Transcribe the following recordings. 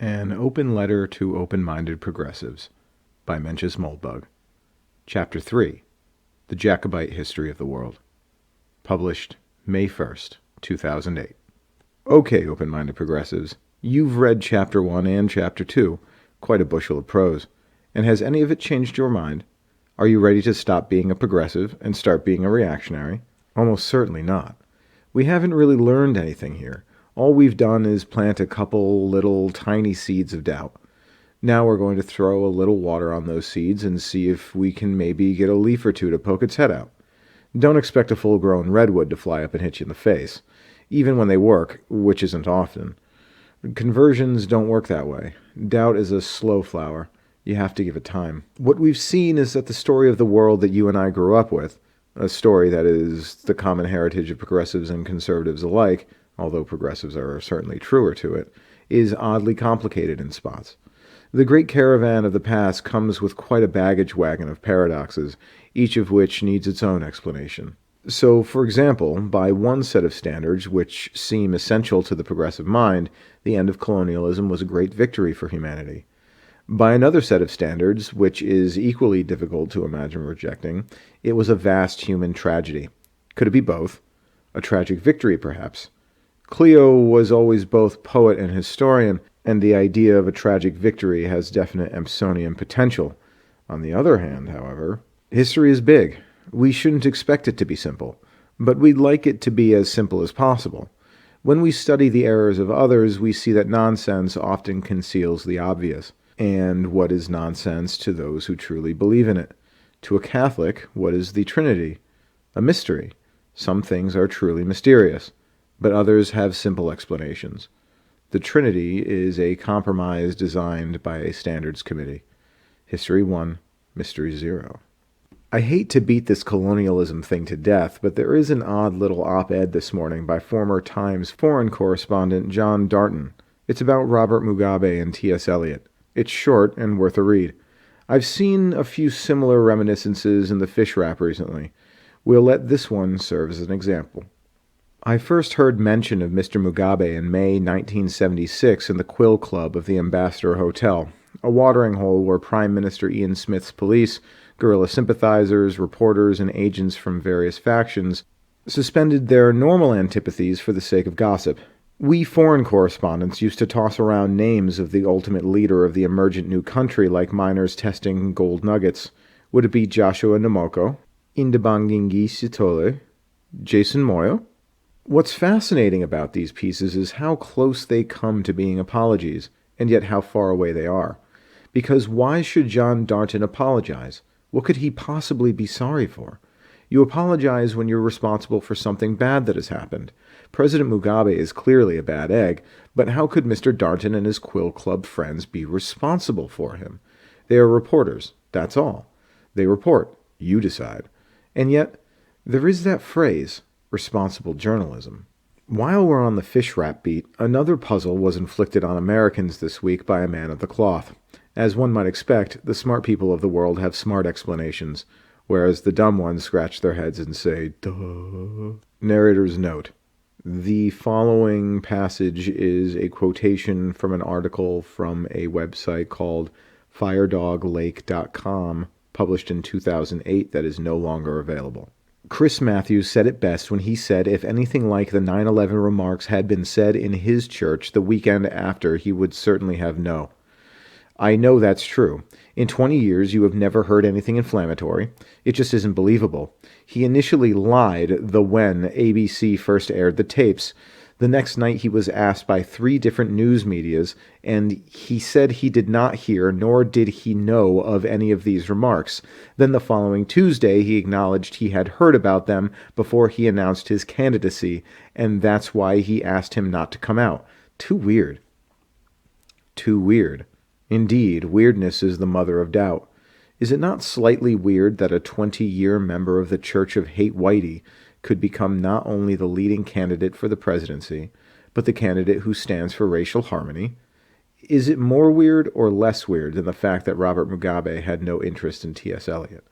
An Open Letter to Open-Minded Progressives by Mencius Moldbug. Chapter 3. The Jacobite History of the World. Published May 1st, 2008. Okay, open-minded progressives, you've read Chapter 1 and Chapter 2, quite a bushel of prose, and has any of it changed your mind? Are you ready to stop being a progressive and start being a reactionary? Almost certainly not. We haven't really learned anything here. All we've done is plant a couple little tiny seeds of doubt. Now we're going to throw a little water on those seeds and see if we can maybe get a leaf or two to poke its head out. Don't expect a full-grown redwood to fly up and hit you in the face, even when they work, which isn't often. Conversions don't work that way. Doubt is a slow flower. You have to give it time. What we've seen is that the story of the world that you and I grew up with, a story that is the common heritage of progressives and conservatives alike, although progressives are certainly truer to it, is oddly complicated in spots. The great caravan of the past comes with quite a baggage wagon of paradoxes, each of which needs its own explanation. So, for example, by one set of standards which seem essential to the progressive mind, the end of colonialism was a great victory for humanity. By another set of standards, which is equally difficult to imagine rejecting, it was a vast human tragedy. Could it be both? A tragic victory, perhaps. Cleo was always both poet and historian, and the idea of a tragic victory has definite Emersonian potential. On the other hand, however, history is big. We shouldn't expect it to be simple, but we'd like it to be as simple as possible. When we study the errors of others, we see that nonsense often conceals the obvious. And what is nonsense to those who truly believe in it? To a Catholic, what is the Trinity? A mystery. Some things are truly mysterious, but others have simple explanations. The Trinity is a compromise designed by a standards committee. History 1, Mystery 0. I hate to beat this colonialism thing to death, but there is an odd little op-ed this morning by former Times foreign correspondent John Darnton. It's about Robert Mugabe and T.S. Eliot. It's short and worth a read. I've seen a few similar reminiscences in the fish wrap recently. We'll let this one serve as an example. I first heard mention of Mr. Mugabe in May 1976 in the Quill Club of the Ambassador Hotel, a watering hole where Prime Minister Ian Smith's police, guerrilla sympathizers, reporters, and agents from various factions suspended their normal antipathies for the sake of gossip. We foreign correspondents used to toss around names of the ultimate leader of the emergent new country like miners testing gold nuggets. Would it be Joshua Namoko, Ndabangingi Sitole, Jason Moyo? What's fascinating about these pieces is how close they come to being apologies, and yet how far away they are. Because why should John Darnton apologize? What could he possibly be sorry for? You apologize when you're responsible for something bad that has happened. President Mugabe is clearly a bad egg, but how could Mr. Darnton and his Quill Club friends be responsible for him? They are reporters, that's all. They report, you decide. And yet, there is that phrase, responsible journalism. While we're on the fish wrap beat, another puzzle was inflicted on Americans this week by a man of the cloth. As one might expect, the smart people of the world have smart explanations, whereas the dumb ones scratch their heads and say, duh. Narrator's note. The following passage is a quotation from an article from a website called firedoglake.com, published in 2008, that is no longer available. Chris Matthews said it best when he said if anything like the 9/11 remarks had been said in his church the weekend after, he would certainly have no. I know that's true. In 20 years, you have never heard anything inflammatory. It just isn't believable. He initially lied when ABC first aired the tapes. The next night he was asked by 3 different news medias, and he said he did not hear nor did he know of any of these remarks. Then the following Tuesday he acknowledged he had heard about them before he announced his candidacy, and that's why he asked him not to come out. Too weird. Too weird. Indeed, weirdness is the mother of doubt. Is it not slightly weird that a 20-year member of the Church of Hate Whitey could become not only the leading candidate for the presidency, but the candidate who stands for racial harmony? Is it more weird or less weird than the fact that Robert Mugabe had no interest in T.S. Eliot?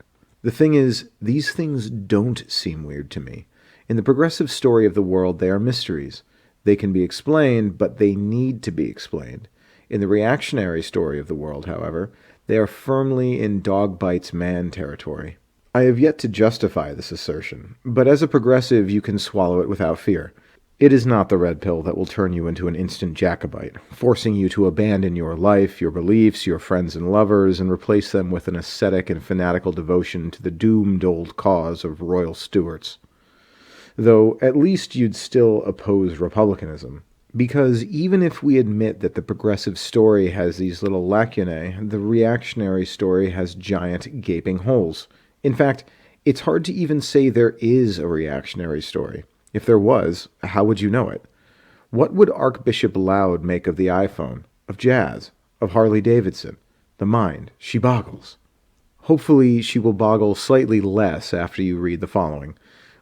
The thing is, these things don't seem weird to me. In the progressive story of the world, they are mysteries. They can be explained, but they need to be explained. In the reactionary story of the world, however, they are firmly in dog bites man territory. I have yet to justify this assertion, but as a progressive you can swallow it without fear. It is not the red pill that will turn you into an instant Jacobite, forcing you to abandon your life, your beliefs, your friends and lovers, and replace them with an ascetic and fanatical devotion to the doomed old cause of royal Stuarts. Though at least you'd still oppose republicanism. Because even if we admit that the progressive story has these little lacunae, the reactionary story has giant gaping holes. In fact, it's hard to even say there is a reactionary story. If there was, how would you know it? What would Archbishop Laud make of the iPhone, of jazz, of Harley-Davidson? The mind, she boggles. Hopefully she will boggle slightly less after you read the following,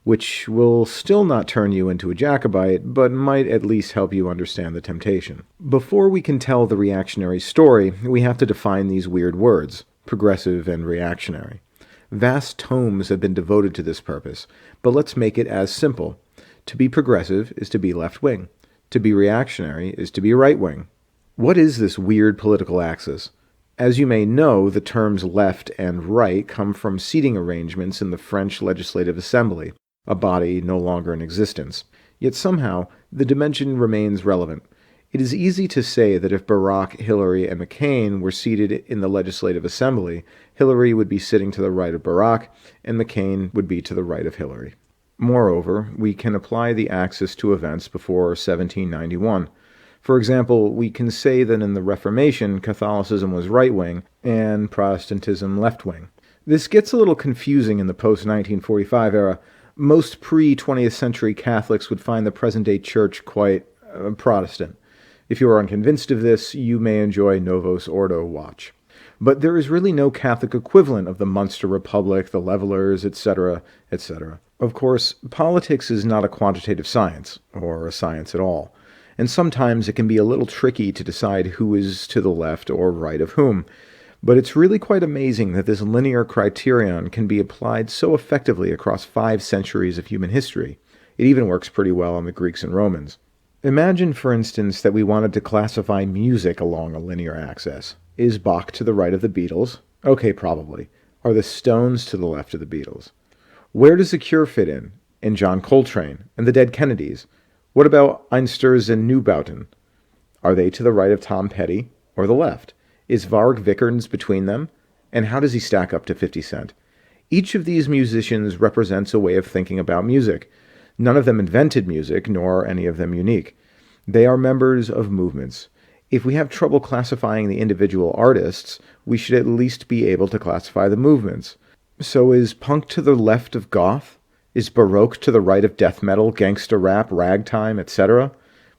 which will still not turn you into a Jacobite, but might at least help you understand the temptation. Before we can tell the reactionary story, we have to define these weird words, progressive and reactionary. Vast tomes have been devoted to this purpose, but let's make it as simple. To be progressive is to be left-wing. To be reactionary is to be right-wing. What is this weird political axis? As you may know, the terms left and right come from seating arrangements in the French Legislative Assembly, a body no longer in existence. Yet somehow, the dimension remains relevant. It is easy to say that if Barack, Hillary, and McCain were seated in the Legislative Assembly, Hillary would be sitting to the right of Barack, and McCain would be to the right of Hillary. Moreover, we can apply the axis to events before 1791. For example, we can say that in the Reformation, Catholicism was right-wing and Protestantism left-wing. This gets a little confusing in the post-1945 era. Most pre-20th century Catholics would find the present-day church quite Protestant. If you are unconvinced of this, you may enjoy Novus Ordo watch. But there is really no Catholic equivalent of the Munster Republic, the Levelers, etc., etc. Of course, politics is not a quantitative science, or a science at all, and sometimes it can be a little tricky to decide who is to the left or right of whom. But it's really quite amazing that this linear criterion can be applied so effectively across 5 centuries of human history. It even works pretty well on the Greeks and Romans. Imagine, for instance, that we wanted to classify music along a linear axis. Is Bach to the right of the Beatles? Okay, probably. Are the Stones to the left of the Beatles? Where does The Cure fit in? And John Coltrane? And the Dead Kennedys? What about Einsters and Neubauten? Are they to the right of Tom Petty, or the left? Is Varg Vikernes between them? And how does he stack up to 50 Cent? Each of these musicians represents a way of thinking about music. None of them invented music, nor are any of them unique. They are members of movements. If we have trouble classifying the individual artists, we should at least be able to classify the movements. So is punk to the left of goth? Is baroque to the right of death metal, gangsta rap, ragtime, etc.?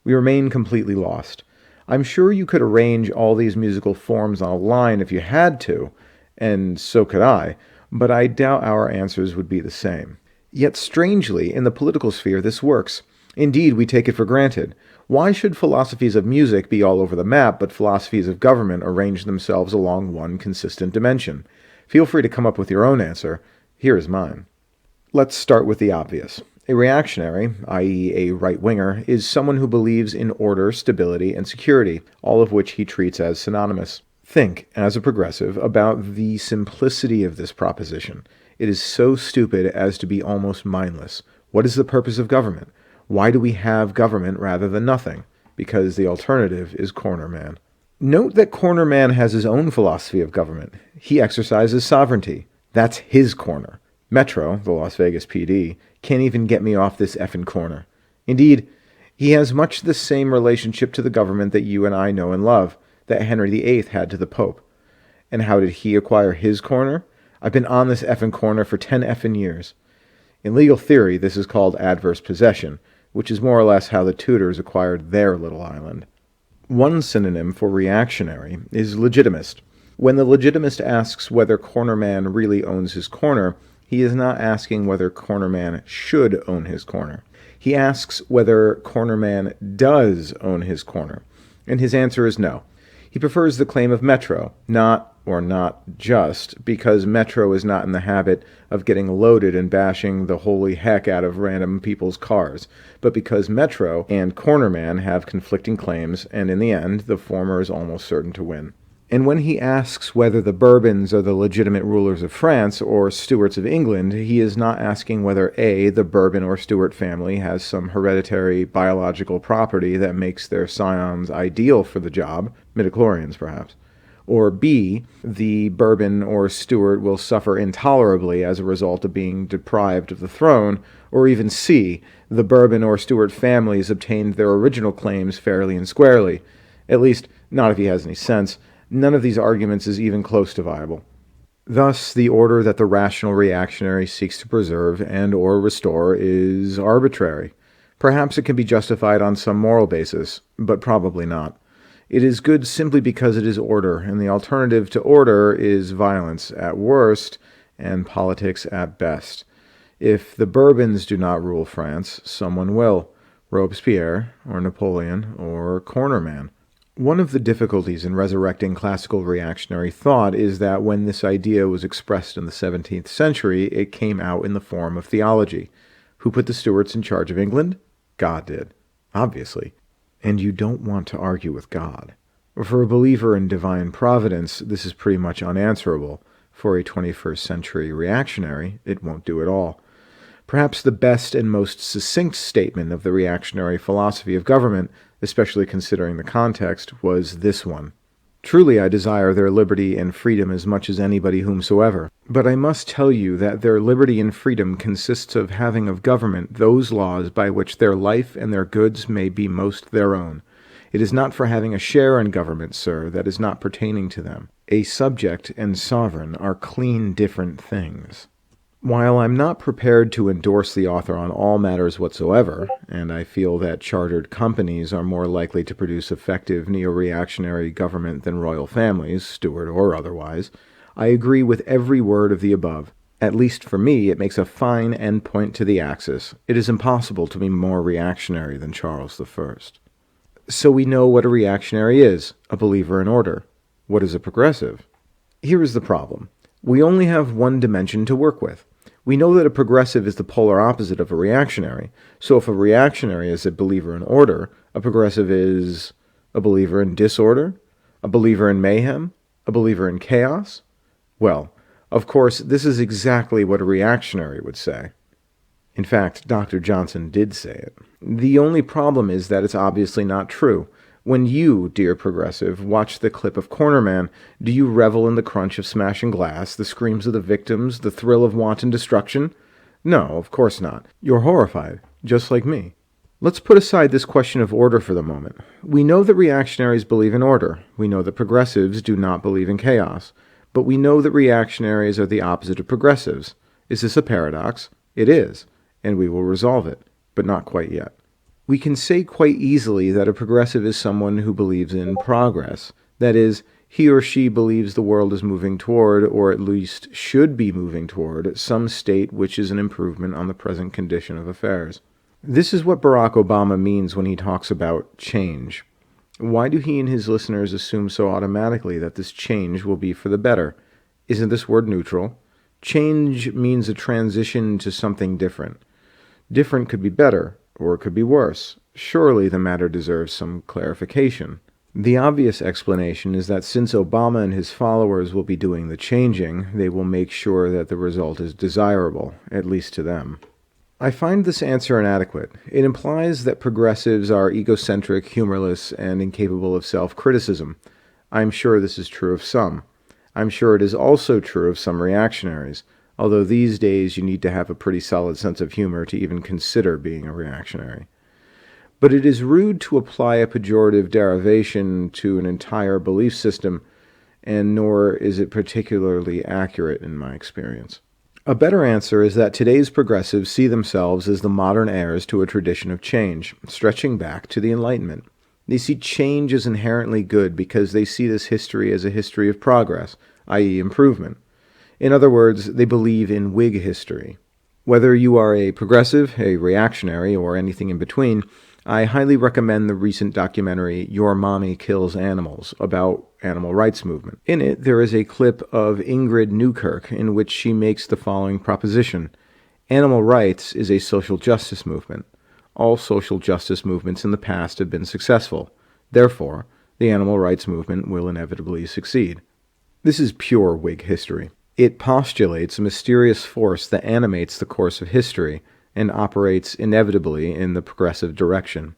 We remain completely lost. I'm sure you could arrange all these musical forms on a line if you had to, and so could I, but I doubt our answers would be the same. Yet strangely, in the political sphere this works. Indeed, we take it for granted. Why should philosophies of music be all over the map, but philosophies of government arrange themselves along one consistent dimension? Feel free to come up with your own answer. Here is mine. Let's start with the obvious. A reactionary, i.e. a right-winger, is someone who believes in order, stability, and security, all of which he treats as synonymous. Think, as a progressive, about the simplicity of this proposition. It is so stupid as to be almost mindless. What is the purpose of government? Why do we have government rather than nothing? Because the alternative is Corner Man. Note that Corner Man has his own philosophy of government. He exercises sovereignty. That's his corner. Metro, the Las Vegas PD, can't even get me off this effing corner. Indeed, he has much the same relationship to the government that you and I know and love, that Henry VIII had to the Pope. And how did he acquire his corner? I've been on this effing corner for 10 effing years. In legal theory, this is called adverse possession, which is more or less how the Tudors acquired their little island. One synonym for reactionary is legitimist. When the legitimist asks whether Corner Man really owns his corner, he is not asking whether Corner Man should own his corner. He asks whether Corner Man does own his corner, and his answer is no. He prefers the claim of Metro, not or not just because Metro is not in the habit of getting loaded and bashing the holy heck out of random people's cars, but because Metro and Cornerman have conflicting claims, and in the end, the former is almost certain to win. And when he asks whether the Bourbons are the legitimate rulers of France or Stuarts of England, he is not asking whether A, the Bourbon or Stuart family has some hereditary biological property that makes their scions ideal for the job, midichlorians perhaps, or B, the Bourbon or Stuart will suffer intolerably as a result of being deprived of the throne, or even C, the Bourbon or Stuart families obtained their original claims fairly and squarely. At least, not if he has any sense. None of these arguments is even close to viable. Thus, the order that the rational reactionary seeks to preserve and or restore is arbitrary. Perhaps it can be justified on some moral basis, but probably not. It is good simply because it is order, and the alternative to order is violence at worst and politics at best. If the Bourbons do not rule France, someone will. Robespierre, or Napoleon, or Cornerman. One of the difficulties in resurrecting classical reactionary thought is that when this idea was expressed in the 17th century, it came out in the form of theology. Who put the Stuarts in charge of England? God did, obviously. And you don't want to argue with God. For a believer in divine providence, this is pretty much unanswerable. For a 21st century reactionary, it won't do at all. Perhaps the best and most succinct statement of the reactionary philosophy of government, especially considering the context, was this one. Truly I desire their liberty and freedom as much as anybody whomsoever. But I must tell you that their liberty and freedom consists of having of government those laws by which their life and their goods may be most their own. It is not for having a share in government, sir, that is not pertaining to them. A subject and sovereign are clean different things. While I'm not prepared to endorse the author on all matters whatsoever, and I feel that chartered companies are more likely to produce effective neo-reactionary government than royal families, Stuart or otherwise, I agree with every word of the above. At least for me, it makes a fine endpoint to the axis. It is impossible to be more reactionary than Charles I. So we know what a reactionary is, a believer in order. What is a progressive? Here is the problem. We only have one dimension to work with. We know that a progressive is the polar opposite of a reactionary, so if a reactionary is a believer in order, a progressive is a believer in disorder, a believer in mayhem, a believer in chaos? Well, of course, this is exactly what a reactionary would say. In fact, Dr. Johnson did say it. The only problem is that it's obviously not true. When you, dear progressive, watch the clip of Cornerman, do you revel in the crunch of smashing glass, the screams of the victims, the thrill of wanton destruction? No, of course not. You're horrified, just like me. Let's put aside this question of order for the moment. We know that reactionaries believe in order. We know that progressives do not believe in chaos. But we know that reactionaries are the opposite of progressives. Is this a paradox? It is, and we will resolve it, but not quite yet. We can say quite easily that a progressive is someone who believes in progress. That is, he or she believes the world is moving toward, or at least should be moving toward, some state which is an improvement on the present condition of affairs. This is what Barack Obama means when he talks about change. Why do he and his listeners assume so automatically that this change will be for the better? Isn't this word neutral? Change means a transition to something different. Different could be better, or it could be worse. Surely the matter deserves some clarification. The obvious explanation is that since Obama and his followers will be doing the changing, they will make sure that the result is desirable, at least to them. I find this answer inadequate. It implies that progressives are egocentric, humorless, and incapable of self-criticism. I'm sure this is true of some. I'm sure it is also true of some reactionaries, although these days you need to have a pretty solid sense of humor to even consider being a reactionary. But it is rude to apply a pejorative derivation to an entire belief system, and nor is it particularly accurate in my experience. A better answer is that today's progressives see themselves as the modern heirs to a tradition of change, stretching back to the Enlightenment. They see change as inherently good because they see this history as a history of progress, i.e. improvement. In other words, they believe in Whig history. Whether you are a progressive, a reactionary, or anything in between, I highly recommend the recent documentary Your Mommy Kills Animals about animal rights movement. In it, there is a clip of Ingrid Newkirk in which she makes the following proposition: animal rights is a social justice movement. All social justice movements in the past have been successful. Therefore, the animal rights movement will inevitably succeed. This is pure Whig history. It postulates a mysterious force that animates the course of history and operates inevitably in the progressive direction.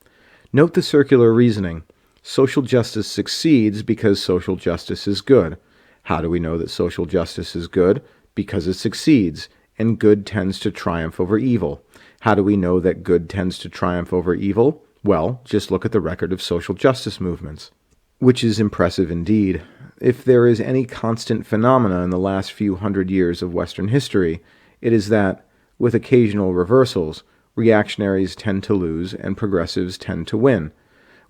Note the circular reasoning. Social justice succeeds because social justice is good. How do we know that social justice is good? Because it succeeds, and good tends to triumph over evil. How do we know that good tends to triumph over evil? Well, just look at the record of social justice movements, which is impressive indeed. If there is any constant phenomena in the last few hundred years of Western history, it is that, with occasional reversals, reactionaries tend to lose and progressives tend to win.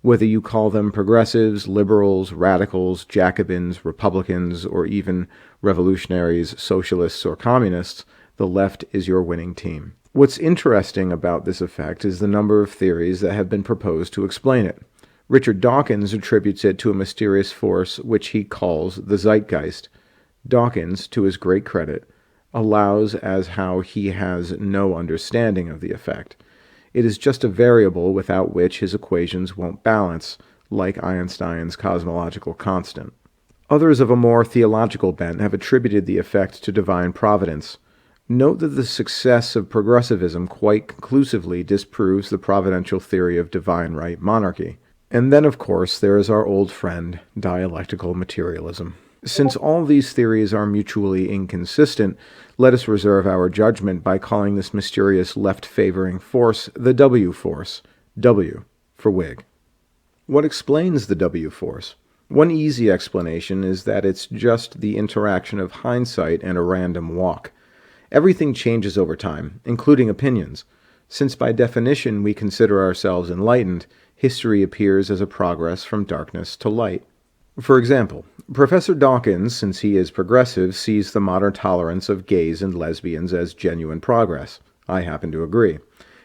Whether you call them progressives, liberals, radicals, Jacobins, Republicans, or even revolutionaries, socialists, or communists, the left is your winning team. What's interesting about this effect is the number of theories that have been proposed to explain it. Richard Dawkins attributes it to a mysterious force which he calls the zeitgeist. Dawkins, to his great credit, allows as how he has no understanding of the effect. It is just a variable without which his equations won't balance, like Einstein's cosmological constant. Others of a more theological bent have attributed the effect to divine providence. Note that the success of progressivism quite conclusively disproves the providential theory of divine right monarchy. And then, of course, there is our old friend, dialectical materialism. Since all these theories are mutually inconsistent, let us reserve our judgment by calling this mysterious left-favoring force the W force, W for Whig. What explains the W force? One easy explanation is that it's just the interaction of hindsight and a random walk. Everything changes over time, including opinions. Since by definition we consider ourselves enlightened, history appears as a progress from darkness to light. For example, Professor Dawkins, since he is progressive, sees the modern tolerance of gays and lesbians as genuine progress. I happen to agree.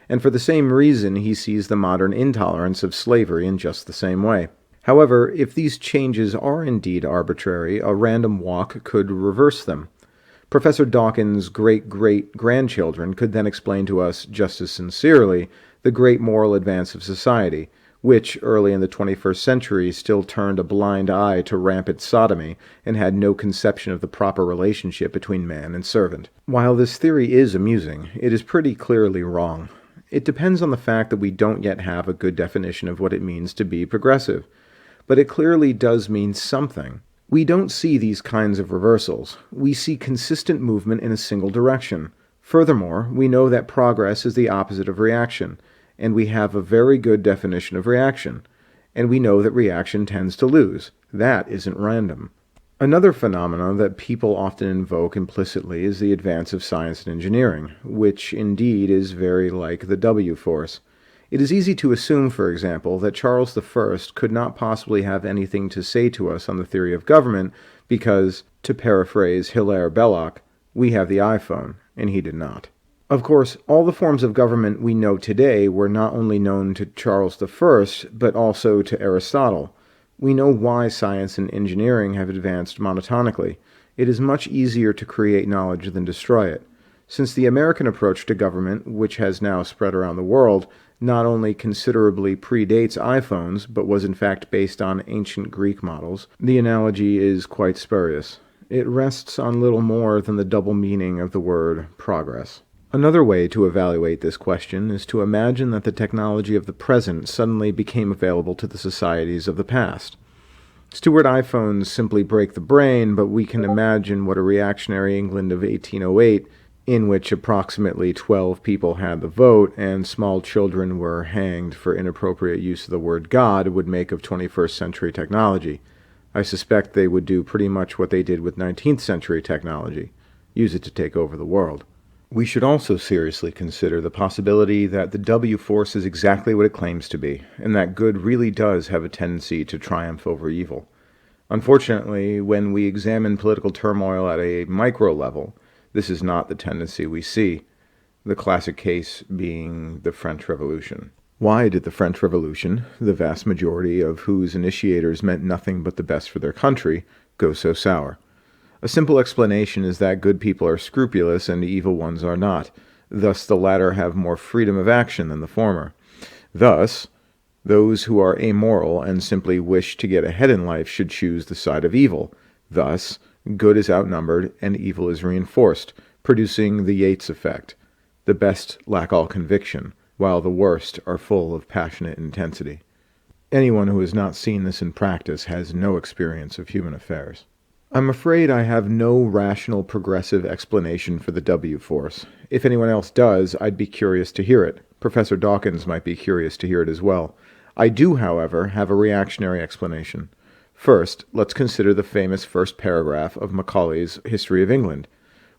And for the same reason, he sees the modern intolerance of slavery in just the same way. However, if these changes are indeed arbitrary, a random walk could reverse them. Professor Dawkins' great-great-grandchildren could then explain to us, just as sincerely, the great moral advance of society, which, early in the 21st century, still turned a blind eye to rampant sodomy and had no conception of the proper relationship between man and servant. While this theory is amusing, it is pretty clearly wrong. It depends on the fact that we don't yet have a good definition of what it means to be progressive. But it clearly does mean something. We don't see these kinds of reversals. We see consistent movement in a single direction. Furthermore, we know that progress is the opposite of reaction, and we have a very good definition of reaction. And we know that reaction tends to lose. That isn't random. Another phenomenon that people often invoke implicitly is the advance of science and engineering, which indeed is very like the W force. It is easy to assume, for example, that Charles I could not possibly have anything to say to us on the theory of government because, to paraphrase Hilaire Belloc, we have the iPhone, and he did not. Of course, all the forms of government we know today were not only known to Charles I, but also to Aristotle. We know why science and engineering have advanced monotonically. It is much easier to create knowledge than destroy it. Since the American approach to government, which has now spread around the world, not only considerably predates iPhones, but was in fact based on ancient Greek models, the analogy is quite spurious. It rests on little more than the double meaning of the word progress. Another way to evaluate this question is to imagine that the technology of the present suddenly became available to the societies of the past. Stuart iPhones simply break the brain, but we can imagine what a reactionary England of 1808, in which approximately 12 people had the vote and small children were hanged for inappropriate use of the word God, would make of 21st century technology. I suspect they would do pretty much what they did with 19th century technology, use it to take over the world. We should also seriously consider the possibility that the W force is exactly what it claims to be, and that good really does have a tendency to triumph over evil. Unfortunately, when we examine political turmoil at a micro level, this is not the tendency we see, the classic case being the French Revolution. Why did the French Revolution, the vast majority of whose initiators meant nothing but the best for their country, go so sour? A simple explanation is that good people are scrupulous and evil ones are not. Thus, the latter have more freedom of action than the former. Thus, those who are amoral and simply wish to get ahead in life should choose the side of evil. Thus, good is outnumbered and evil is reinforced, producing the Yates effect. The best lack all conviction, while the worst are full of passionate intensity. Anyone who has not seen this in practice has no experience of human affairs. I'm afraid I have no rational progressive explanation for the W force. If anyone else does, I'd be curious to hear it. Professor Dawkins might be curious to hear it as well. I do, however, have a reactionary explanation. First, let's consider the famous first paragraph of Macaulay's History of England,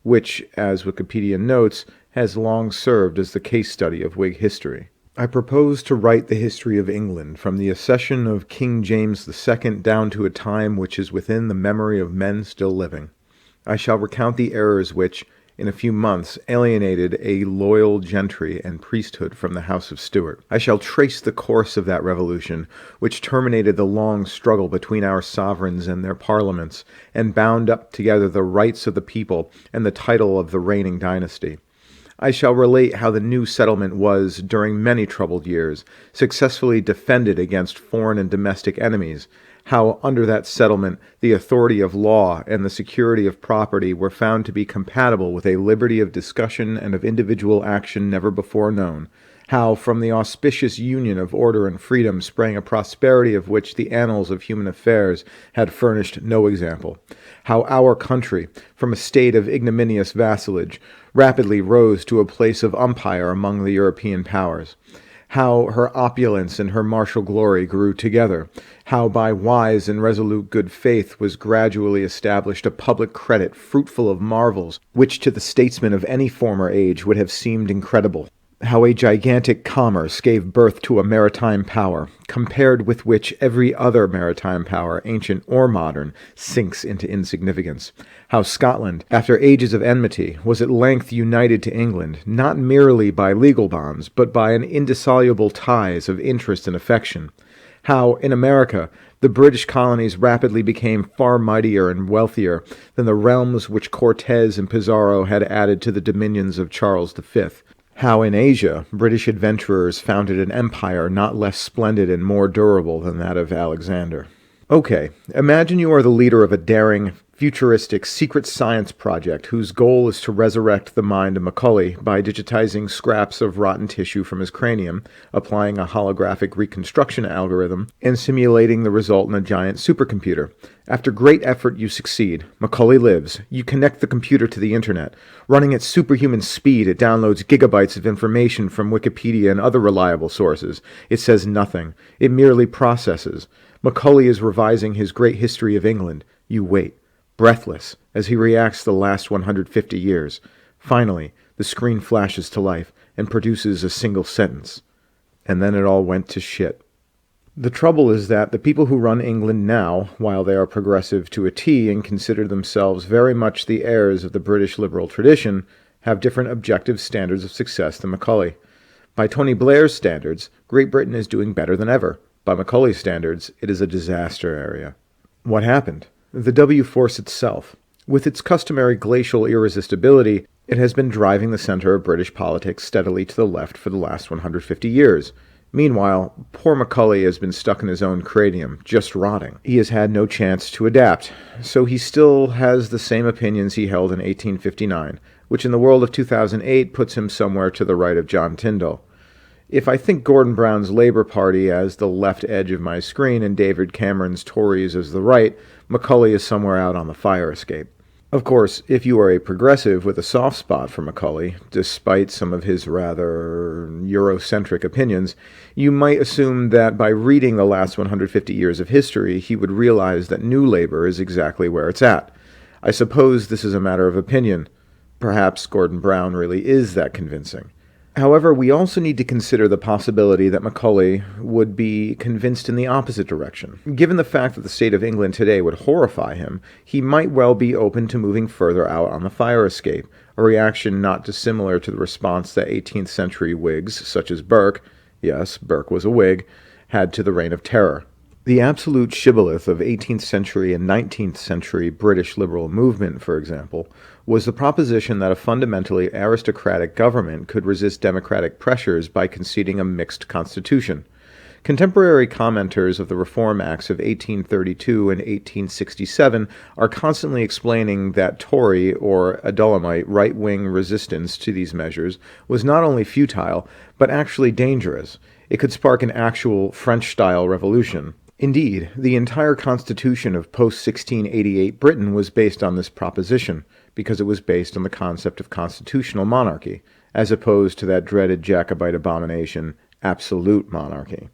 which, as Wikipedia notes, has long served as the case study of Whig history. I propose to write the history of England from the accession of King James II down to a time which is within the memory of men still living. I shall recount the errors which, in a few months, alienated a loyal gentry and priesthood from the House of Stuart. I shall trace the course of that revolution, which terminated the long struggle between our sovereigns and their parliaments, and bound up together the rights of the people and the title of the reigning dynasty. I shall relate how the new settlement was, during many troubled years, successfully defended against foreign and domestic enemies, how under that settlement the authority of law and the security of property were found to be compatible with a liberty of discussion and of individual action never before known, how from the auspicious union of order and freedom sprang a prosperity of which the annals of human affairs had furnished no example, how our country, from a state of ignominious vassalage, rapidly rose to a place of umpire among the European powers, how her opulence and her martial glory grew together, how by wise and resolute good faith was gradually established a public credit fruitful of marvels which to the statesmen of any former age would have seemed incredible, how a gigantic commerce gave birth to a maritime power, compared with which every other maritime power, ancient or modern, sinks into insignificance, how Scotland, after ages of enmity, was at length united to England, not merely by legal bonds, but by an indissoluble ties of interest and affection, how, in America, the British colonies rapidly became far mightier and wealthier than the realms which Cortes and Pizarro had added to the dominions of Charles V, how in Asia, British adventurers founded an empire not less splendid and more durable than that of Alexander. Okay, imagine you are the leader of a daring, futuristic secret science project whose goal is to resurrect the mind of Macaulay by digitizing scraps of rotten tissue from his cranium, applying a holographic reconstruction algorithm, and simulating the result in a giant supercomputer. After great effort, you succeed. Macaulay lives. You connect the computer to the internet. Running at superhuman speed, it downloads gigabytes of information from Wikipedia and other reliable sources. It says nothing. It merely processes. Macaulay is revising his great history of England. You wait, breathless, as he reacts to the last 150 years. Finally, the screen flashes to life and produces a single sentence. And then it all went to shit. The trouble is that the people who run England now, while they are progressive to a T and consider themselves very much the heirs of the British liberal tradition, have different objective standards of success than Macaulay. By Tony Blair's standards, Great Britain is doing better than ever. By Macaulay's standards, it is a disaster area. What happened? The W force itself. With its customary glacial irresistibility, it has been driving the center of British politics steadily to the left for the last 150 years. Meanwhile, poor Macaulay has been stuck in his own cranium, just rotting. He has had no chance to adapt, so he still has the same opinions he held in 1859, which in the world of 2008 puts him somewhere to the right of John Tyndall. If I think Gordon Brown's Labour Party as the left edge of my screen and David Cameron's Tories as the right, Macaulay is somewhere out on the fire escape. Of course, if you are a progressive with a soft spot for Macaulay, despite some of his rather Eurocentric opinions, you might assume that by reading the last 150 years of history, he would realize that New Labour is exactly where it's at. I suppose this is a matter of opinion. Perhaps Gordon Brown really is that convincing. However, we also need to consider the possibility that Macaulay would be convinced in the opposite direction. Given the fact that the state of England today would horrify him, he might well be open to moving further out on the fire escape, a reaction not dissimilar to the response that 18th century Whigs, such as Burke, yes, Burke was a Whig, had to the Reign of Terror. The absolute shibboleth of 18th century and 19th century British liberal movement, for example, was the proposition that a fundamentally aristocratic government could resist democratic pressures by conceding a mixed constitution. Contemporary commenters of the Reform Acts of 1832 and 1867 are constantly explaining that Tory or Adulamite right-wing resistance to these measures was not only futile, but actually dangerous. It could spark an actual French-style revolution. Indeed, the entire constitution of post-1688 Britain was based on this proposition, because it was based on the concept of constitutional monarchy, as opposed to that dreaded Jacobite abomination, absolute monarchy.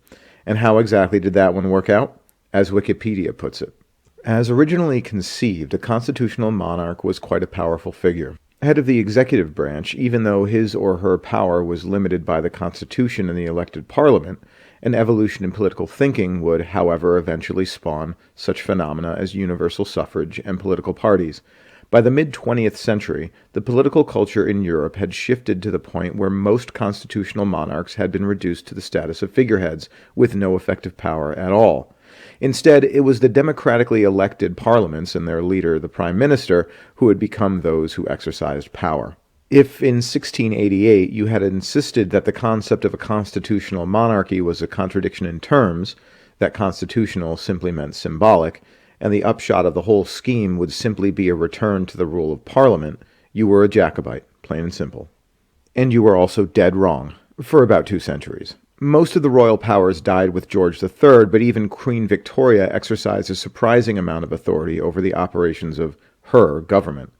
And how exactly did that one work out? As Wikipedia puts it, as originally conceived, a constitutional monarch was quite a powerful figure. Head of the executive branch, even though his or her power was limited by the Constitution and the elected parliament, an evolution in political thinking would, however, eventually spawn such phenomena as universal suffrage and political parties. By the mid-20th century, the political culture in Europe had shifted to the point where most constitutional monarchs had been reduced to the status of figureheads, with no effective power at all. Instead, it was the democratically elected parliaments and their leader, the prime minister, who had become those who exercised power. If in 1688 you had insisted that the concept of a constitutional monarchy was a contradiction in terms, that constitutional simply meant symbolic, and the upshot of the whole scheme would simply be a return to the rule of Parliament, you were a Jacobite, plain and simple. And you were also dead wrong, for about 2 centuries. Most of the royal powers died with George III, but even Queen Victoria exercised a surprising amount of authority over the operations of her government.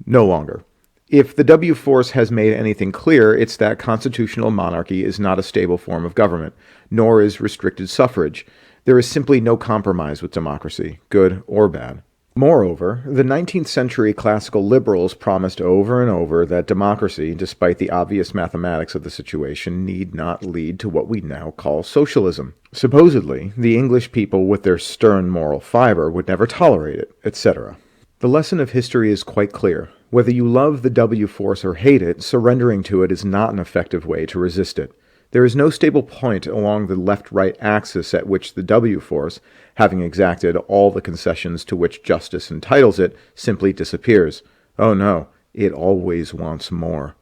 No longer. If the W Force has made anything clear, it's that constitutional monarchy is not a stable form of government, nor is restricted suffrage. There is simply no compromise with democracy, good or bad. Moreover, the 19th century classical liberals promised over and over that democracy, despite the obvious mathematics of the situation, need not lead to what we now call socialism. Supposedly, the English people with their stern moral fiber would never tolerate it, etc. The lesson of history is quite clear. Whether you love the W Force or hate it, surrendering to it is not an effective way to resist it. There is no stable point along the left-right axis at which the W Force, having exacted all the concessions to which justice entitles it, simply disappears. Oh no, it always wants more.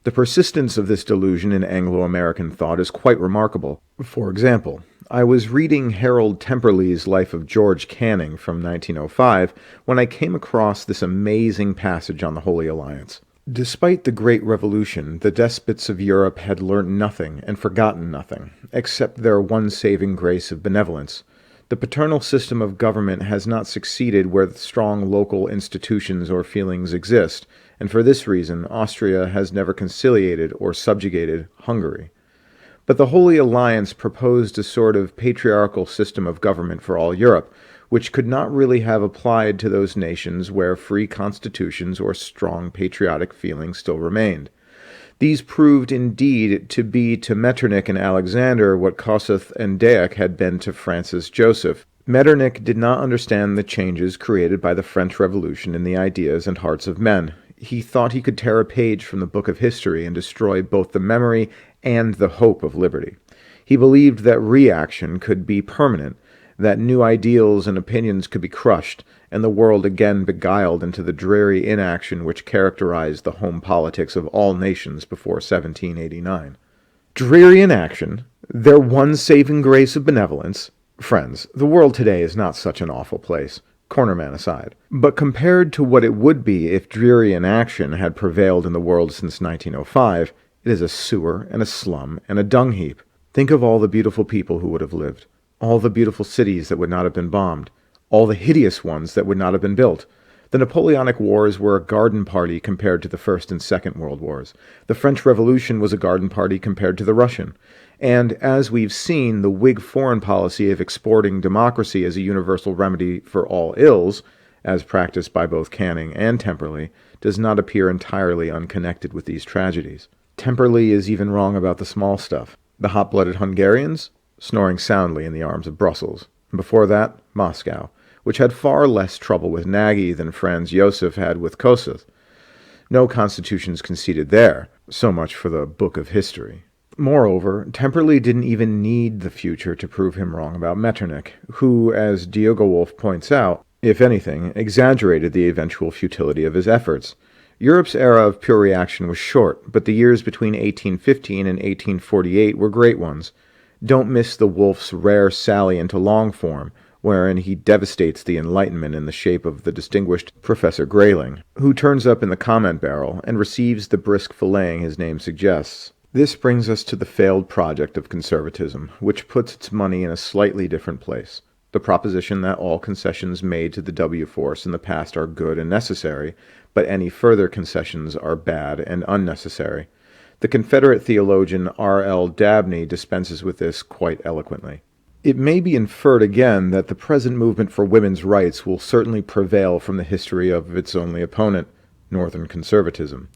The persistence of this delusion in Anglo-American thought is quite remarkable. For example, I was reading Harold Temperley's Life of George Canning from 1905 when I came across this amazing passage on the Holy Alliance. Despite the Great Revolution, the despots of Europe had learnt nothing and forgotten nothing, except their one saving grace of benevolence. The paternal system of government has not succeeded where strong local institutions or feelings exist, and for this reason Austria has never conciliated or subjugated Hungary. But the Holy Alliance proposed a sort of patriarchal system of government for all Europe, which could not really have applied to those nations where free constitutions or strong patriotic feelings still remained. These proved indeed to be to Metternich and Alexander what Kossuth and Deák had been to Francis Joseph. Metternich did not understand the changes created by the French Revolution in the ideas and hearts of men. He thought he could tear a page from the book of history and destroy both the memory and the hope of liberty. He believed that reaction could be permanent, that new ideals and opinions could be crushed, and the world again beguiled into the dreary inaction which characterized the home politics of all nations before 1789. Dreary inaction, their one saving grace of benevolence. Friends, the world today is not such an awful place, cornerman aside. But compared to what it would be if dreary inaction had prevailed in the world since 1905, it is a sewer and a slum and a dung heap. Think of all the beautiful people who would have lived. All the beautiful cities that would not have been bombed, all the hideous ones that would not have been built. The Napoleonic Wars were a garden party compared to the First and Second World Wars. The French Revolution was a garden party compared to the Russian. And, as we've seen, the Whig foreign policy of exporting democracy as a universal remedy for all ills, as practiced by both Canning and Temperley, does not appear entirely unconnected with these tragedies. Temperley is even wrong about the small stuff. The hot-blooded Hungarians, snoring soundly in the arms of Brussels. And before that, Moscow, which had far less trouble with Nagy than Franz Josef had with Kossuth. No constitutions conceded there, so much for the book of history. Moreover, Temperley didn't even need the future to prove him wrong about Metternich, who, as Diogo Wolff points out, if anything, exaggerated the eventual futility of his efforts. Europe's era of pure reaction was short, but the years between 1815 and 1848 were great ones. Don't miss the Wolff's rare sally into long form, wherein he devastates the Enlightenment in the shape of the distinguished Professor Grayling, who turns up in the comment barrel and receives the brisk filleting his name suggests. This brings us to the failed project of conservatism, which puts its money in a slightly different place. The proposition that all concessions made to the W-force in the past are good and necessary, but any further concessions are bad and unnecessary. The Confederate theologian R.L. Dabney dispenses with this quite eloquently. It may be inferred again that the present movement for women's rights will certainly prevail from the history of its only opponent, Northern conservatism.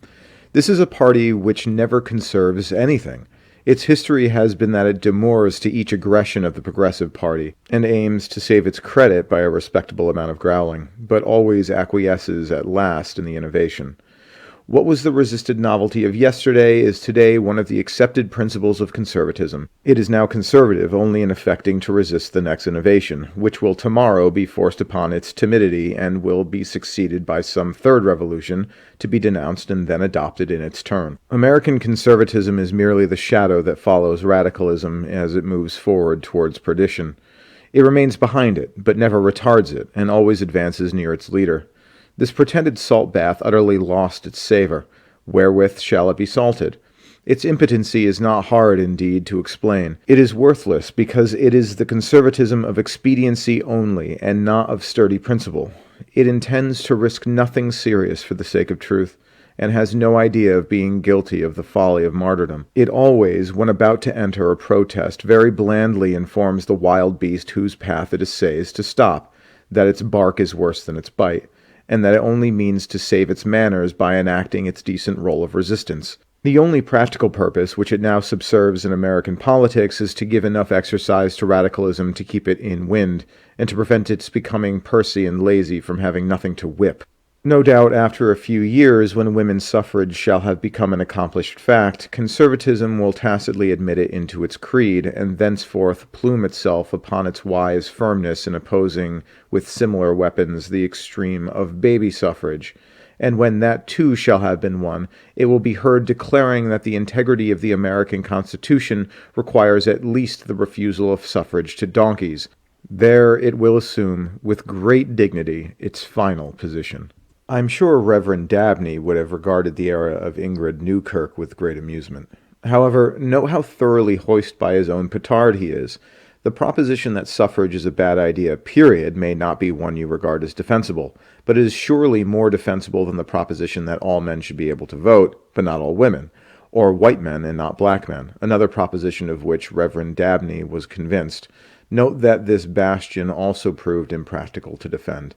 This is a party which never conserves anything. Its history has been that it demurs to each aggression of the Progressive Party and aims to save its credit by a respectable amount of growling, but always acquiesces at last in the innovation. What was the resisted novelty of yesterday is today one of the accepted principles of conservatism. It is now conservative only in affecting to resist the next innovation, which will tomorrow be forced upon its timidity and will be succeeded by some third revolution to be denounced and then adopted in its turn. American conservatism is merely the shadow that follows radicalism as it moves forward towards perdition. It remains behind it, but never retards it, and always advances near its leader. This pretended salt bath utterly lost its savor. Wherewith shall it be salted? Its impotency is not hard, indeed, to explain. It is worthless because it is the conservatism of expediency only, and not of sturdy principle. It intends to risk nothing serious for the sake of truth, and has no idea of being guilty of the folly of martyrdom. It always, when about to enter a protest, very blandly informs the wild beast whose path it essays to stop, that its bark is worse than its bite, and that it only means to save its manners by enacting its decent role of resistance. The only practical purpose which it now subserves in American politics is to give enough exercise to radicalism to keep it in wind, and to prevent its becoming pursy and lazy from having nothing to whip. No doubt after a few years, when women's suffrage shall have become an accomplished fact, conservatism will tacitly admit it into its creed, and thenceforth plume itself upon its wise firmness in opposing with similar weapons the extreme of baby suffrage. And when that too shall have been won, it will be heard declaring that the integrity of the American Constitution requires at least the refusal of suffrage to donkeys. There it will assume, with great dignity, its final position. I'm sure Reverend Dabney would have regarded the era of Ingrid Newkirk with great amusement. However, note how thoroughly hoist by his own petard he is. The proposition that suffrage is a bad idea, period, may not be one you regard as defensible, but it is surely more defensible than the proposition that all men should be able to vote, but not all women, or white men and not black men, another proposition of which Reverend Dabney was convinced. Note that this bastion also proved impractical to defend.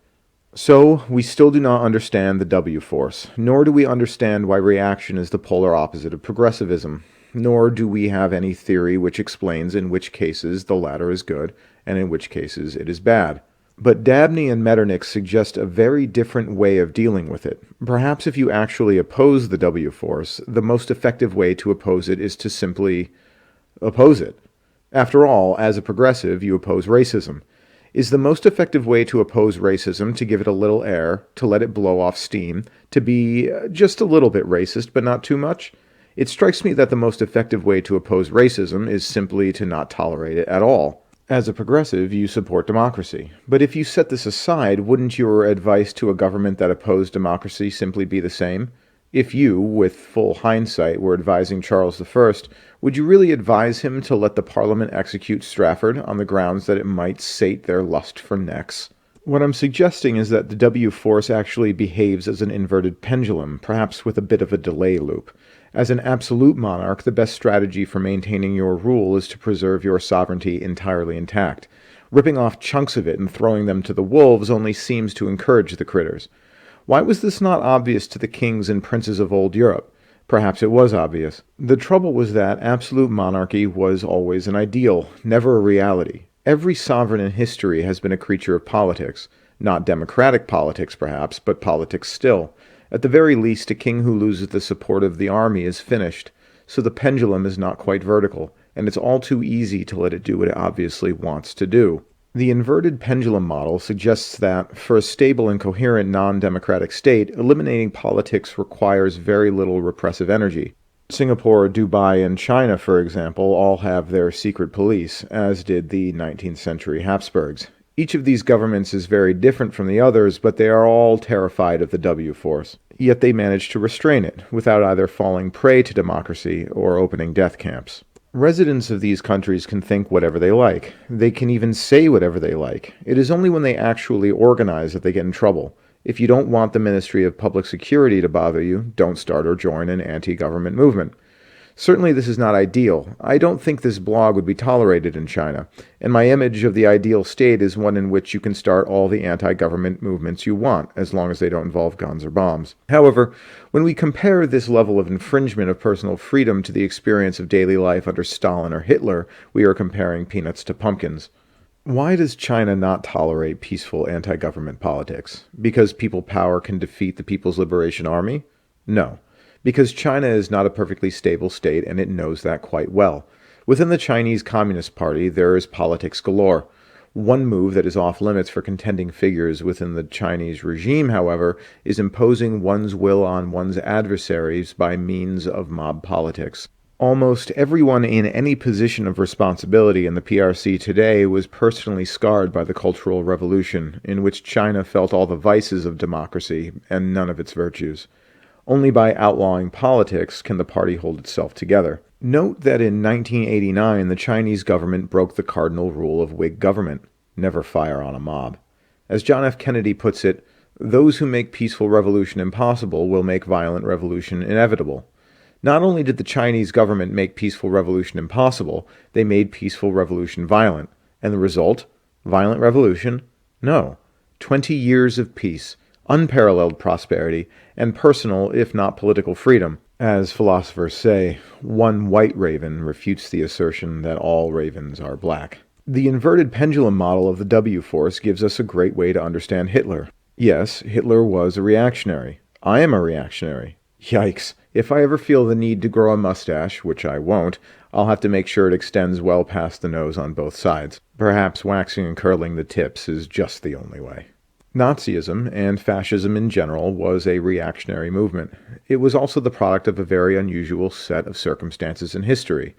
So, we still do not understand the W-force, nor do we understand why reaction is the polar opposite of progressivism, nor do we have any theory which explains in which cases the latter is good, and in which cases it is bad. But Dabney and Metternich suggest a very different way of dealing with it. Perhaps if you actually oppose the W-force, the most effective way to oppose it is to simply oppose it. After all, as a progressive, you oppose racism. Is the most effective way to oppose racism to give it a little air, to let it blow off steam, to be just a little bit racist but not too much? It strikes me that the most effective way to oppose racism is simply to not tolerate it at all. As a progressive, you support democracy. But if you set this aside, wouldn't your advice to a government that opposed democracy simply be the same? If you, with full hindsight, were advising Charles I, would you really advise him to let the Parliament execute Strafford on the grounds that it might sate their lust for necks? What I'm suggesting is that the W-force actually behaves as an inverted pendulum, perhaps with a bit of a delay loop. As an absolute monarch, the best strategy for maintaining your rule is to preserve your sovereignty entirely intact. Ripping off chunks of it and throwing them to the wolves only seems to encourage the critters. Why was this not obvious to the kings and princes of old Europe? Perhaps it was obvious. The trouble was that absolute monarchy was always an ideal, never a reality. Every sovereign in history has been a creature of politics. Not democratic politics, perhaps, but politics still. At the very least, a king who loses the support of the army is finished. so the pendulum is not quite vertical, and it's all too easy to let it do what it obviously wants to do. The inverted pendulum model suggests that, for a stable and coherent non-democratic state, eliminating politics requires very little repressive energy. Singapore, Dubai, and China, for example, all have their secret police, as did the 19th century Habsburgs. Each of these governments is very different from the others, but they are all terrified of the W force. Yet they manage to restrain it, without either falling prey to democracy or opening death camps. Residents of these countries can think whatever they like. They can even say whatever they like. It is only when they actually organize that they get in trouble. If you don't want the Ministry of Public Security to bother you, don't start or join an anti-government movement. Certainly this is not ideal. I don't think this blog would be tolerated in China, and my image of the ideal state is one in which you can start all the anti-government movements you want, as long as they don't involve guns or bombs. However, when we compare this level of infringement of personal freedom to the experience of daily life under Stalin or Hitler, we are comparing peanuts to pumpkins. Why does China not tolerate peaceful anti-government politics? Because people power can defeat the People's Liberation Army? No. Because China is not a perfectly stable state, and it knows that quite well. Within the Chinese Communist Party, there is politics galore. One move that is off limits for contending figures within the Chinese regime, however, is imposing one's will on one's adversaries by means of mob politics. Almost everyone in any position of responsibility in the PRC today was personally scarred by the Cultural Revolution, in which China felt all the vices of democracy and none of its virtues. Only by outlawing politics can the party hold itself together. Note that in 1989, the Chinese government broke the cardinal rule of Whig government: never fire on a mob. As John F. Kennedy puts it, those who make peaceful revolution impossible will make violent revolution inevitable. Not only did the Chinese government make peaceful revolution impossible, they made peaceful revolution violent. And the result? Violent revolution? No. 20 years of peace, unparalleled prosperity, and personal, if not political, freedom. As philosophers say, one white raven refutes the assertion that all ravens are black. The inverted pendulum model of the W force gives us a great way to understand Hitler. Yes, Hitler was a reactionary. I am a reactionary. Yikes. If I ever feel the need to grow a mustache, which I won't, I'll have to make sure it extends well past the nose on both sides. Perhaps waxing and curling the tips is just the only way. Nazism, and fascism in general, was a reactionary movement. It was also the product of a very unusual set of circumstances in history.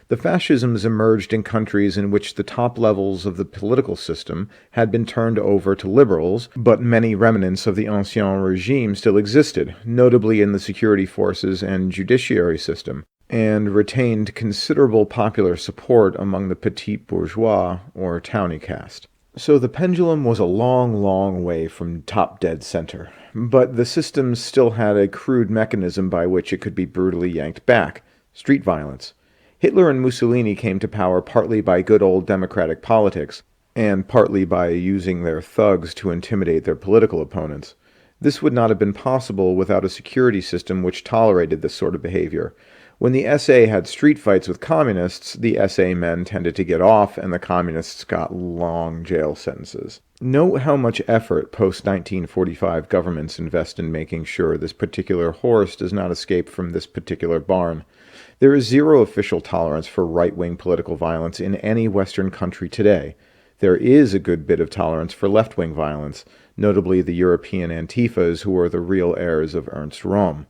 The fascisms emerged in countries in which the top levels of the political system had been turned over to liberals, but many remnants of the Ancien regime still existed, notably in the security forces and judiciary system, and retained considerable popular support among the petit bourgeois, or townie caste. So the pendulum was a long, long way from top dead center, but the system still had a crude mechanism by which it could be brutally yanked back: street violence. Hitler and Mussolini came to power partly by good old democratic politics, and partly by using their thugs to intimidate their political opponents. This would not have been possible without a security system which tolerated this sort of behavior. When the SA had street fights with communists, the SA men tended to get off, and the communists got long jail sentences. Note how much effort post-1945 governments invest in making sure this particular horse does not escape from this particular barn. There is zero official tolerance for right-wing political violence in any Western country today. There is a good bit of tolerance for left-wing violence, notably the European Antifas, who are the real heirs of Ernst Röhm.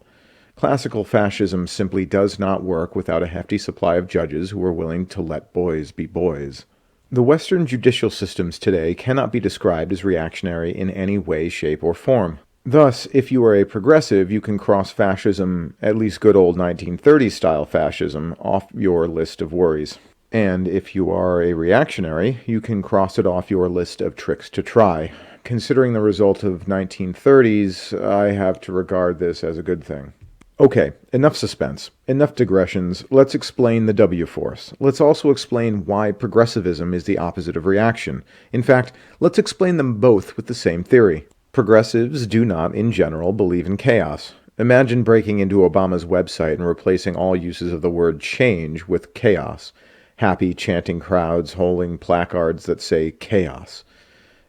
Classical fascism simply does not work without a hefty supply of judges who are willing to let boys be boys. The Western judicial systems today cannot be described as reactionary in any way, shape, or form. Thus, if you are a progressive, you can cross fascism, at least good old 1930s-style fascism, off your list of worries. And if you are a reactionary, you can cross it off your list of tricks to try. Considering the result of 1930s, I have to regard this as a good thing. Okay, enough suspense, enough digressions. Let's explain the W force. Let's also explain why progressivism is the opposite of reaction. In fact, let's explain them both with the same theory. Progressives do not, in general, believe in chaos. Imagine breaking into Obama's website and replacing all uses of the word change with chaos. Happy, chanting crowds holding placards that say chaos.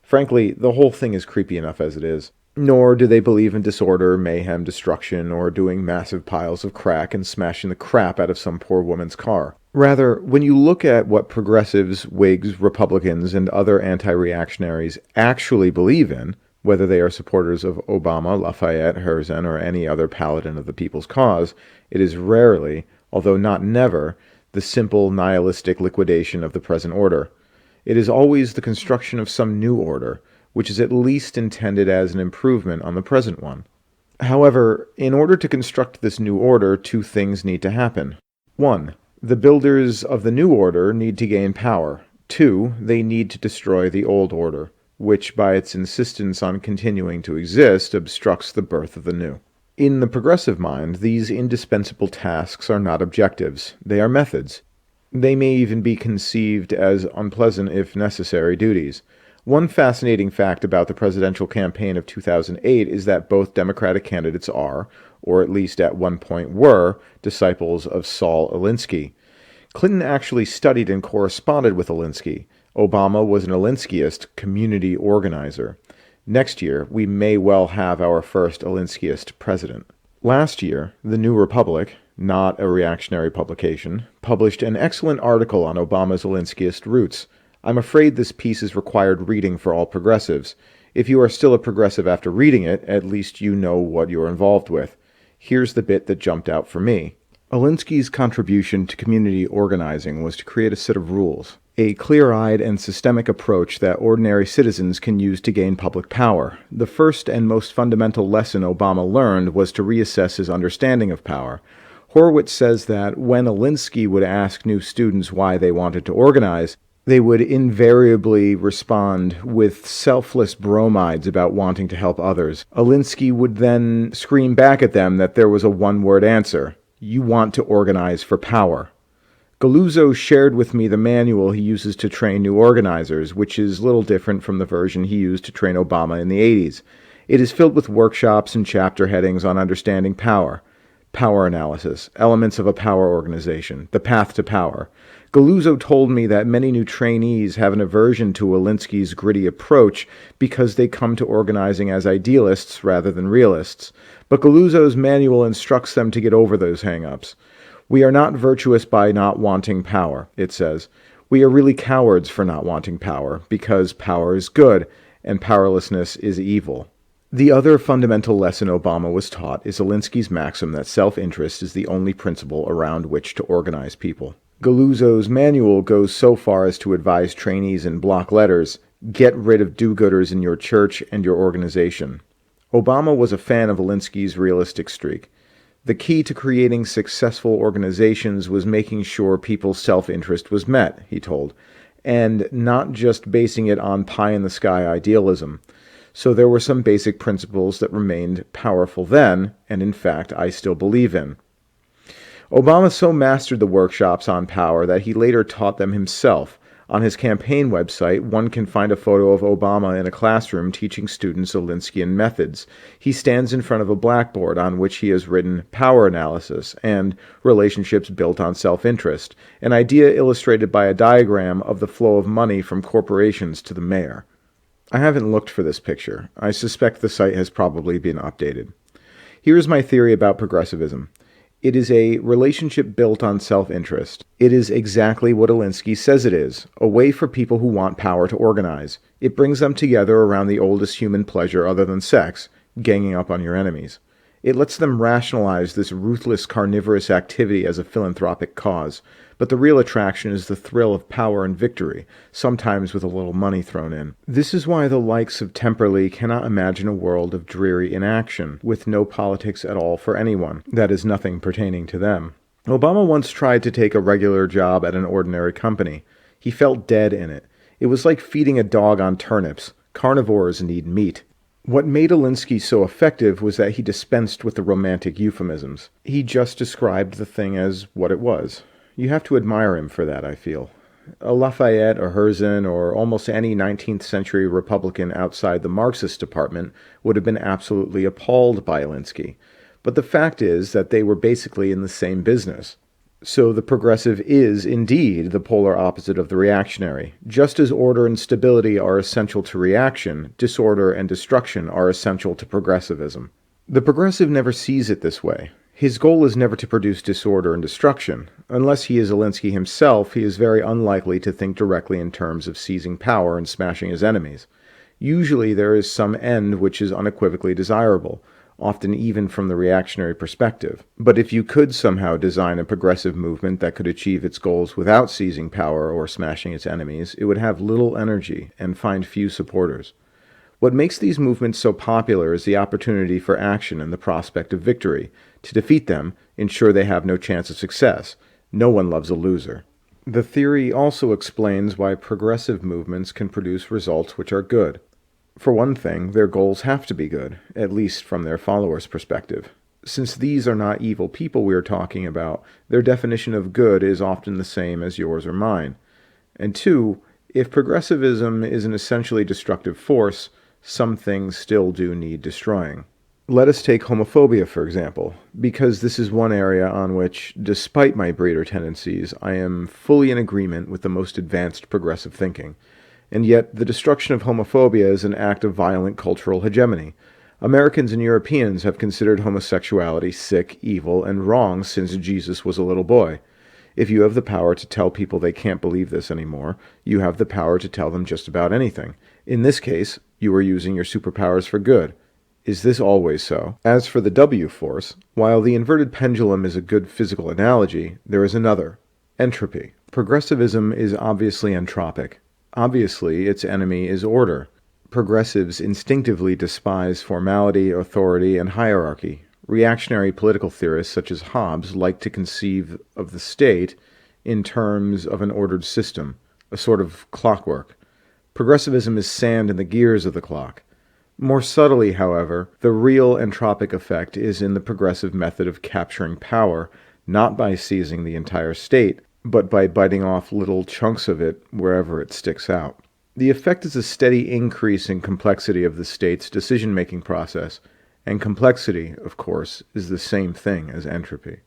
Frankly, the whole thing is creepy enough as it is. Nor do they believe in disorder, mayhem, destruction, or doing massive piles of crack and smashing the crap out of some poor woman's car. Rather, when you look at what progressives, Whigs, Republicans, and other anti-reactionaries actually believe in, whether they are supporters of Obama, Lafayette, Herzen, or any other paladin of the people's cause, it is rarely, although not never, the simple nihilistic liquidation of the present order. It is always the construction of some new order, which is at least intended as an improvement on the present one. However, in order to construct this new order, two things need to happen. 1. The builders of the new order need to gain power. 2. They need to destroy the old order, which by its insistence on continuing to exist obstructs the birth of the new. In the progressive mind, these indispensable tasks are not objectives, they are methods. They may even be conceived as unpleasant, if necessary, duties. One fascinating fact about the presidential campaign of 2008 is that both Democratic candidates are, or at least at one point were, disciples of Saul Alinsky. Clinton actually studied and corresponded with Alinsky. Obama was an Alinskyist community organizer. Next year, we may well have our first Alinskyist president. Last year, The New Republic, not a reactionary publication, published an excellent article on Obama's Alinskyist roots. I'm afraid this piece is required reading for all progressives. If you are still a progressive after reading it, at least you know what you're involved with. Here's the bit that jumped out for me. Alinsky's contribution to community organizing was to create a set of rules, a clear-eyed and systemic approach that ordinary citizens can use to gain public power. The first and most fundamental lesson Obama learned was to reassess his understanding of power. Horowitz says that when Alinsky would ask new students why they wanted to organize, they would invariably respond with selfless bromides about wanting to help others. Alinsky would then scream back at them that there was a one-word answer: you want to organize for power. Galuzzo shared with me the manual he uses to train new organizers, which is little different from the version he used to train Obama in the 80s. It is filled with workshops and chapter headings on understanding power, power analysis, elements of a power organization, the path to power. Galuzzo told me that many new trainees have an aversion to Alinsky's gritty approach because they come to organizing as idealists rather than realists. But Galuzzo's manual instructs them to get over those hang-ups. We are not virtuous by not wanting power, it says. We are really cowards for not wanting power, because power is good and powerlessness is evil. The other fundamental lesson Obama was taught is Alinsky's maxim that self-interest is the only principle around which to organize people. Galuzzo's manual goes so far as to advise trainees in block letters, get rid of do-gooders in your church and your organization. Obama was a fan of Alinsky's realistic streak. The key to creating successful organizations was making sure people's self-interest was met, he told, and not just basing it on pie-in-the-sky idealism. So there were some basic principles that remained powerful then, and in fact I still believe in. Obama so mastered the workshops on power that he later taught them himself. On his campaign website, one can find a photo of Obama in a classroom teaching students Alinskyan methods. He stands in front of a blackboard on which he has written power analysis and relationships built on self-interest, an idea illustrated by a diagram of the flow of money from corporations to the mayor. I haven't looked for this picture. I suspect the site has probably been updated. Here's my theory about progressivism. It is a relationship built on self-interest. It is exactly what Alinsky says it is, a way for people who want power to organize. It brings them together around the oldest human pleasure other than sex, ganging up on your enemies. It lets them rationalize this ruthless carnivorous activity as a philanthropic cause. But the real attraction is the thrill of power and victory, sometimes with a little money thrown in. This is why the likes of Temperley cannot imagine a world of dreary inaction, with no politics at all for anyone, that is nothing pertaining to them. Obama once tried to take a regular job at an ordinary company. He felt dead in it. It was like feeding a dog on turnips. Carnivores need meat. What made Alinsky so effective was that he dispensed with the romantic euphemisms. He just described the thing as what it was. You have to admire him for that, I feel. A Lafayette or Herzen or almost any 19th century Republican outside the Marxist department would have been absolutely appalled by Alinsky. But the fact is that they were basically in the same business. So the progressive is indeed the polar opposite of the reactionary. Just as order and stability are essential to reaction, disorder and destruction are essential to progressivism. The progressive never sees it this way. His goal is never to produce disorder and destruction. Unless he is Alinsky himself, he is very unlikely to think directly in terms of seizing power and smashing his enemies. Usually there is some end which is unequivocally desirable, often even from the reactionary perspective. But if you could somehow design a progressive movement that could achieve its goals without seizing power or smashing its enemies, it would have little energy and find few supporters. What makes these movements so popular is the opportunity for action and the prospect of victory. To defeat them, ensure they have no chance of success. No one loves a loser. The theory also explains why progressive movements can produce results which are good. For one thing, their goals have to be good, at least from their followers' perspective. Since these are not evil people we are talking about, their definition of good is often the same as yours or mine. And two, if progressivism is an essentially destructive force, some things still do need destroying. Let us take homophobia, for example, because this is one area on which, despite my breeder tendencies, I am fully in agreement with the most advanced progressive thinking. And yet, the destruction of homophobia is an act of violent cultural hegemony. Americans and Europeans have considered homosexuality sick, evil, and wrong since Jesus was a little boy. If you have the power to tell people they can't believe this anymore, you have the power to tell them just about anything. In this case, you are using your superpowers for good. Is this always so? As for the W force, while the inverted pendulum is a good physical analogy, there is another: entropy. Progressivism is obviously entropic. Obviously, its enemy is order. Progressives instinctively despise formality, authority, and hierarchy. Reactionary political theorists such as Hobbes like to conceive of the state in terms of an ordered system, a sort of clockwork. Progressivism is sand in the gears of the clock. More subtly, however, the real entropic effect is in the progressive method of capturing power, not by seizing the entire state, but by biting off little chunks of it wherever it sticks out. The effect is a steady increase in complexity of the state's decision-making process, and complexity, of course, is the same thing as entropy.